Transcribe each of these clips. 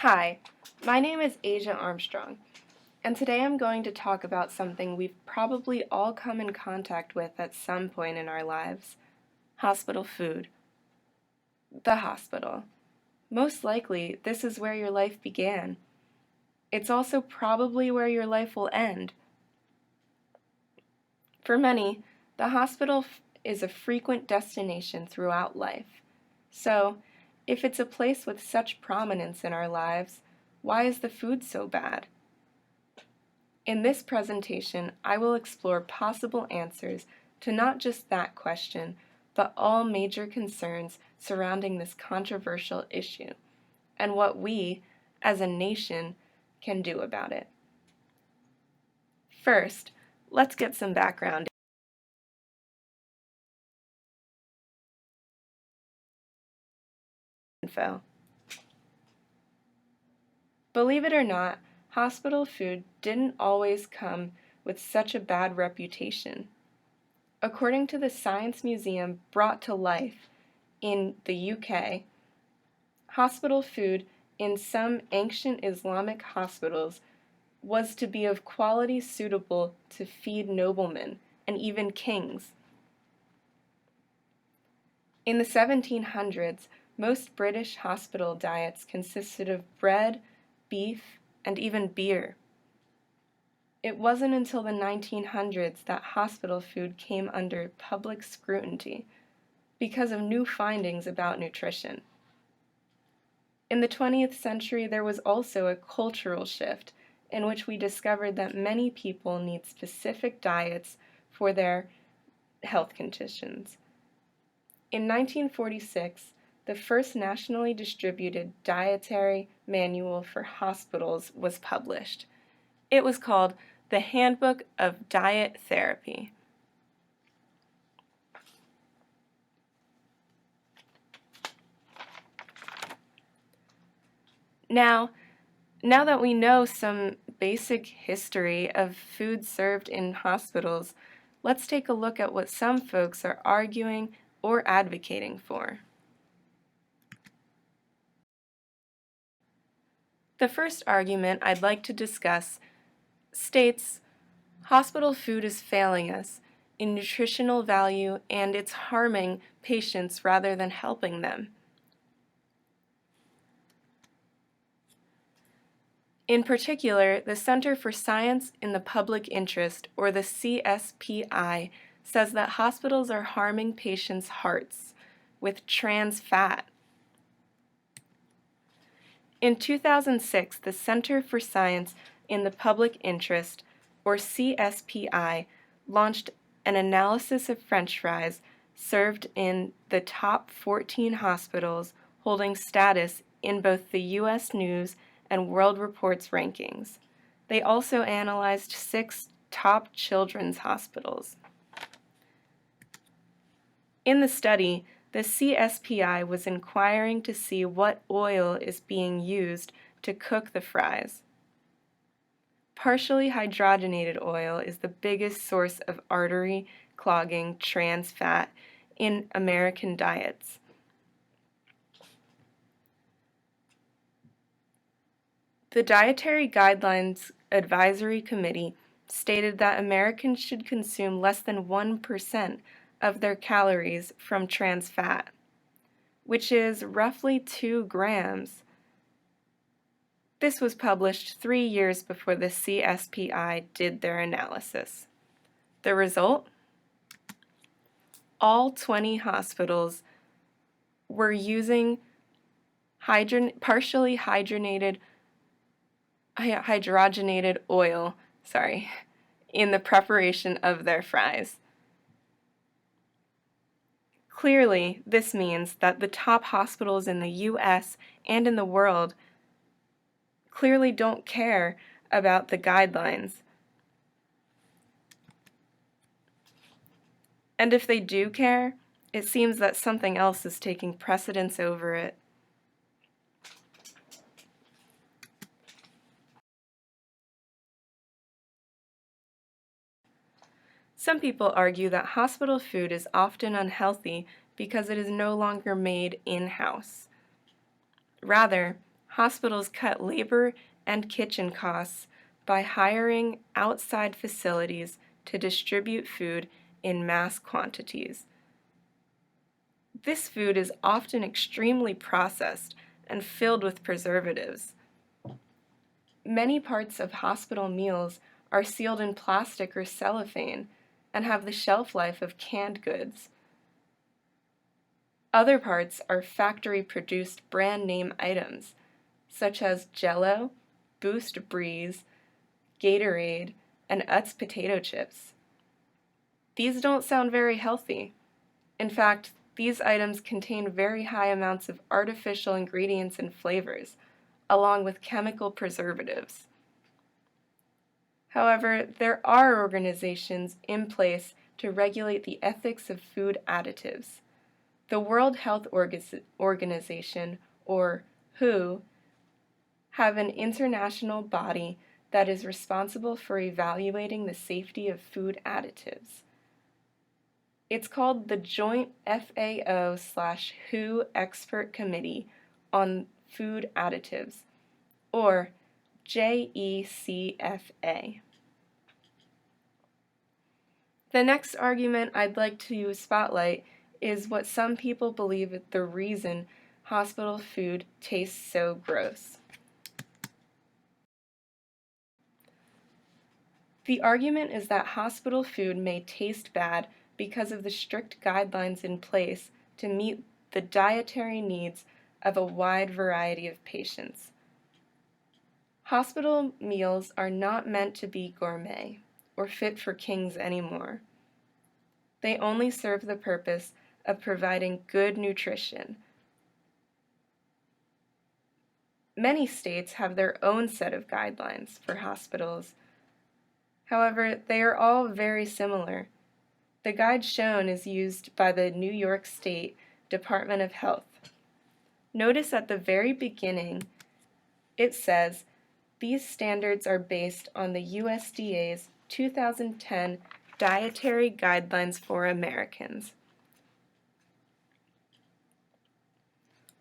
Hi, my name is Asia Armstrong, and today I'm going to talk about something we've probably all come in contact with at some point in our lives: hospital food. The hospital. Most likely, this is where your life began. It's also probably where your life will end. For many, the hospital is a frequent destination throughout life. So, if it's a place with such prominence in our lives, why is the food so bad? In this presentation, I will explore possible answers to not just that question, but all major concerns surrounding this controversial issue, and what we, as a nation, can do about it. First, let's get some background info. Believe it or not, hospital food didn't always come with such a bad reputation. According to the Science Museum Brought to Life in the UK, hospital food in some ancient Islamic hospitals was to be of quality suitable to feed noblemen and even kings. In the 1700s, most British hospital diets consisted of bread, beef, and even beer. It wasn't until the 1900s that hospital food came under public scrutiny because of new findings about nutrition. In the 20th century, there was also a cultural shift in which we discovered that many people need specific diets for their health conditions. In 1946, the first nationally distributed dietary manual for hospitals was published. It was called The Handbook of Diet Therapy. Now that we know some basic history of food served in hospitals, let's take a look at what some folks are arguing or advocating for. The first argument I'd like to discuss states hospital food is failing us in nutritional value and it's harming patients rather than helping them. In particular, the Center for Science in the Public Interest, or the CSPI, says that hospitals are harming patients' hearts with trans fat. In 2006, the Center for Science in the Public Interest, or CSPI, launched an analysis of French fries served in the top 14 hospitals holding status in both the U.S. News and World Report's rankings. They also analyzed 6 top children's hospitals. In the study, the CSPI was inquiring to see what oil is being used to cook the fries. Partially hydrogenated oil is the biggest source of artery-clogging trans fat in American diets. The Dietary Guidelines Advisory Committee stated that Americans should consume less than 1% of their calories from trans fat, which is roughly 2 grams. This was published 3 years before the CSPI did their analysis. The result? All 20 hospitals were using partially hydrogenated oil, in the preparation of their fries. Clearly, this means that the top hospitals in the U.S. and in the world clearly don't care about the guidelines. And if they do care, it seems that something else is taking precedence over it. Some people argue that hospital food is often unhealthy because it is no longer made in-house. Rather, hospitals cut labor and kitchen costs by hiring outside facilities to distribute food in mass quantities. This food is often extremely processed and filled with preservatives. Many parts of hospital meals are sealed in plastic or cellophane and have the shelf life of canned goods. Other parts are factory-produced brand name items, such as Jell-O, Boost Breeze, Gatorade, and Utz potato chips. These don't sound very healthy. In fact, these items contain very high amounts of artificial ingredients and flavors, along with chemical preservatives. However, there are organizations in place to regulate the ethics of food additives. The World Health Organization, or WHO, have an international body that is responsible for evaluating the safety of food additives. It's called the Joint FAO/WHO Expert Committee on Food Additives, or JECFA. The next argument I'd like to spotlight is what some people believe is the reason hospital food tastes so gross. The argument is that hospital food may taste bad because of the strict guidelines in place to meet the dietary needs of a wide variety of patients. Hospital meals are not meant to be gourmet or fit for kings anymore. They only serve the purpose of providing good nutrition. Many states have their own set of guidelines for hospitals. However, they are all very similar. The guide shown is used by the New York State Department of Health. Notice at the very beginning, it says, these standards are based on the USDA's 2010 Dietary Guidelines for Americans.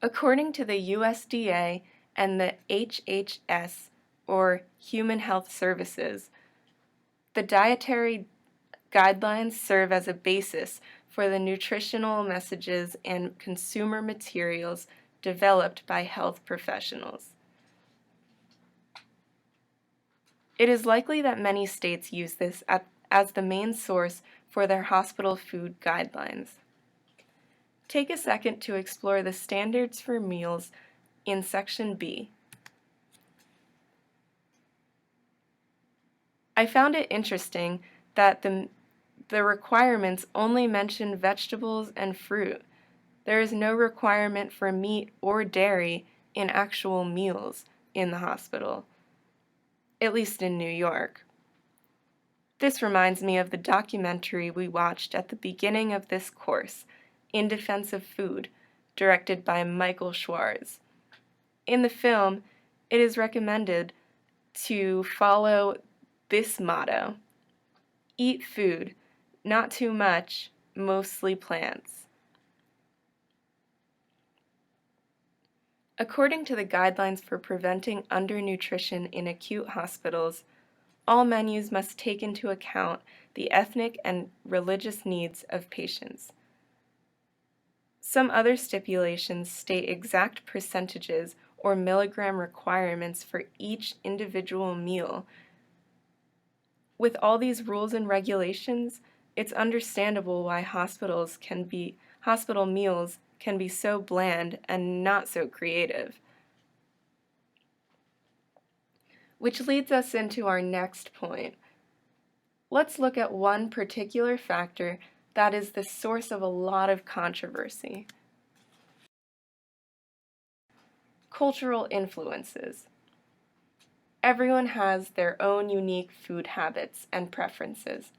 According to the USDA and the HHS, or Human Health Services, the dietary guidelines serve as a basis for the nutritional messages and consumer materials developed by health professionals. It is likely that many states use this as the main source for their hospital food guidelines. Take a second to explore the standards for meals in Section B. I found it interesting that the requirements only mention vegetables and fruit. There is no requirement for meat or dairy in actual meals in the hospital, at least in New York. This reminds me of the documentary we watched at the beginning of this course, In Defense of Food, directed by Michael Schwartz. In the film, it is recommended to follow this motto: eat food, not too much, mostly plants. According to the guidelines for preventing undernutrition in acute hospitals, all menus must take into account the ethnic and religious needs of patients. Some other stipulations state exact percentages or milligram requirements for each individual meal. With all these rules and regulations, it's understandable why hospital meals can be so bland and not so creative. Which leads us into our next point. Let's look at one particular factor that is the source of a lot of controversy: cultural influences. Everyone has their own unique food habits and preferences.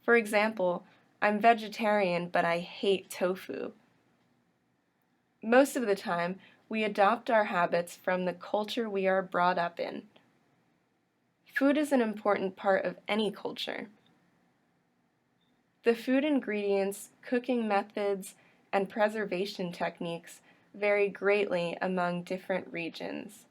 For example, I'm vegetarian, but I hate tofu. Most of the time, we adopt our habits from the culture we are brought up in. Food is an important part of any culture. The food ingredients, cooking methods, and preservation techniques vary greatly among different regions.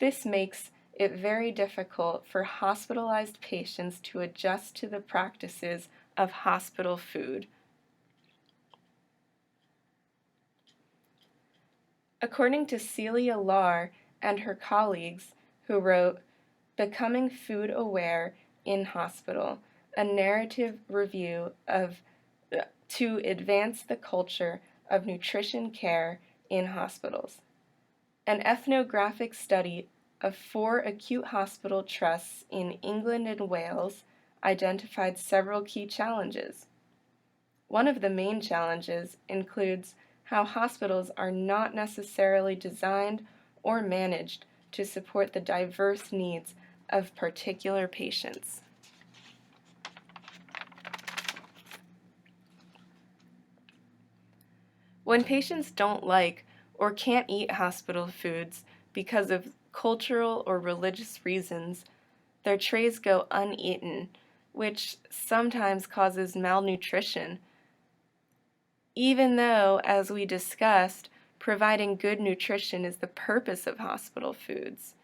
This makes it very difficult for hospitalized patients to adjust to the practices of hospital food. According to Celia Lahr and her colleagues, who wrote Becoming Food Aware in Hospital, a narrative review to advance the culture of nutrition care in hospitals. An ethnographic study of 4 acute hospital trusts in England and Wales identified several key challenges. One of the main challenges includes how hospitals are not necessarily designed or managed to support the diverse needs of particular patients. When patients don't like or can't eat hospital foods because of cultural or religious reasons, their trays go uneaten, which sometimes causes malnutrition. Even though, as we discussed, providing good nutrition is the purpose of hospital foods.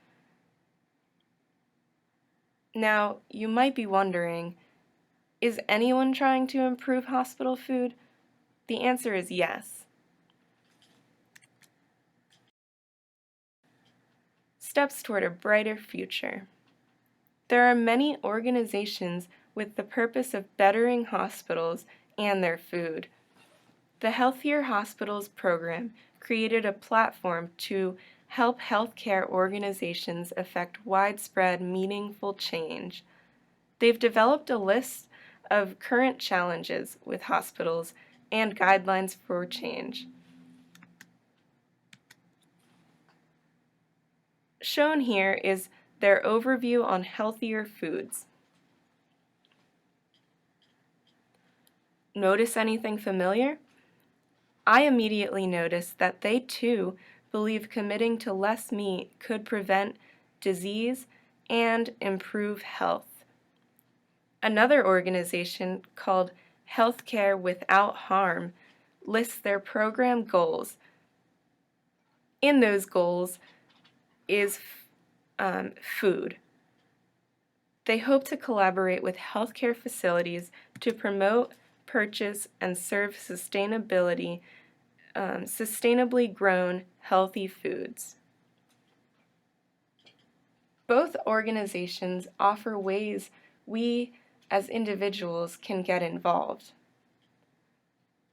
Now, you might be wondering, is anyone trying to improve hospital food? The answer is yes. Steps toward a brighter future. There are many organizations with the purpose of bettering hospitals and their food. The Healthier Hospitals program created a platform to help healthcare organizations effect widespread, meaningful change. They've developed a list of current challenges with hospitals and guidelines for change. Shown here is their overview on healthier foods. Notice anything familiar? I immediately noticed that they too believe committing to less meat could prevent disease and improve health. Another organization called Healthcare Without Harm lists their program goals. In those goals is food. They hope to collaborate with healthcare facilities to promote, purchase, and serve sustainably grown, healthy foods. Both organizations offer ways we as individuals can get involved.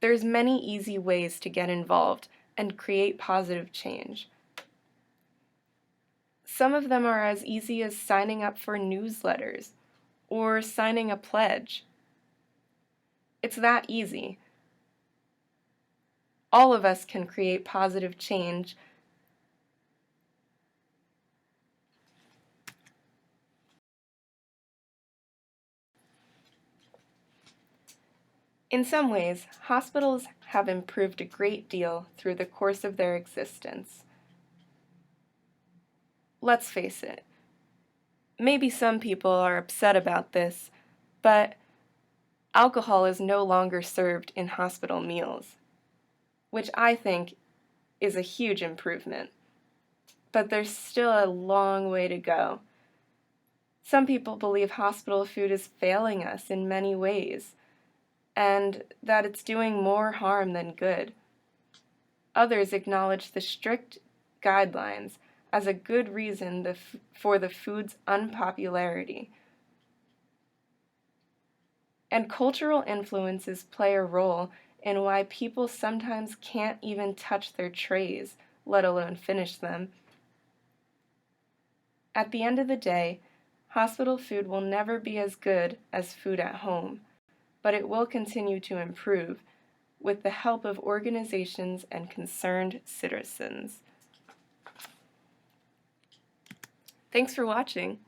There's many easy ways to get involved and create positive change. Some of them are as easy as signing up for newsletters or signing a pledge. It's that easy. All of us can create positive change. In some ways, hospitals have improved a great deal through the course of their existence. Let's face it, maybe some people are upset about this, but alcohol is no longer served in hospital meals, which I think is a huge improvement. But there's still a long way to go. Some people believe hospital food is failing us in many ways, and that it's doing more harm than good. Others acknowledge the strict guidelines as a good reason for the food's unpopularity. And cultural influences play a role in why people sometimes can't even touch their trays, let alone finish them. At the end of the day, hospital food will never be as good as food at home, but it will continue to improve with the help of organizations and concerned citizens. Thanks for watching.